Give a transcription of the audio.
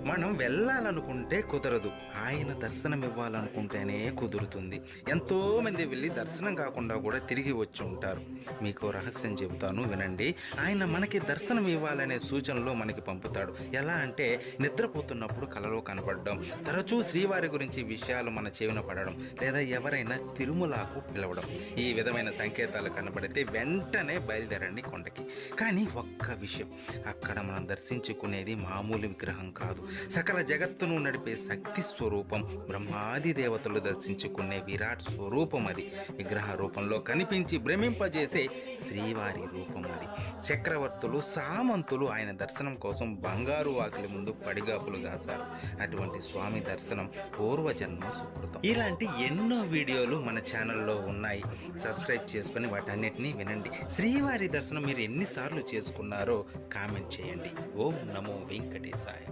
మనం వెళ్ళాలనుకుంటే కుదరదు, ఆయన దర్శనం ఇవ్వాలనుకుంటేనే కుదురుతుంది. ఎంతోమంది వెళ్ళి దర్శనం కాకుండా కూడా తిరిగి వచ్చి ఉంటారు. మీకు రహస్యం చెబుతాను, వినండి. ఆయన మనకి దర్శనం ఇవ్వాలనే సూచనలు మనకి పంపుతాడు. ఎలా అంటే నిద్రపోతున్నప్పుడు కలలో కనపడడం, తరచూ శ్రీవారి గురించి విషయాలు మన చెవిన పడడం, లేదా ఎవరైనా తిరుమలకు పిలవడం. ఈ విధమైన సంకేతాలు కనబడితే వెంటనే బయలుదేరండి కొండకి. కానీ ఒక్క విషయం, అక్కడ మనం దర్శించుకునేది మామూలు విగ్రహం కాదు, సకల జగత్తును నడిపే శక్తి స్వరూపం, బ్రహ్మాది దేవతలు దర్శించుకునే విరాట్ స్వరూపం అది. విగ్రహ రూపంలో కనిపించి భ్రమింపజేసే శ్రీవారి రూపం అది. చక్రవర్తులు, సామంతులు ఆయన దర్శనం కోసం బంగారు వాకిలి ముందు పడిగాపులు కాశారు. అటువంటి స్వామి దర్శనం పూర్వజన్మ సుకృతం. ఇలాంటి ఎన్నో వీడియోలు మన ఛానల్లో ఉన్నాయి. సబ్స్క్రైబ్ చేసుకొని వాటన్నిటినీ వినండి. శ్రీవారి దర్శనం మీరు ఎన్నిసార్లు చేసుకున్నారో కామెంట్ చేయండి. ఓం నమో వెంకటేశాయ.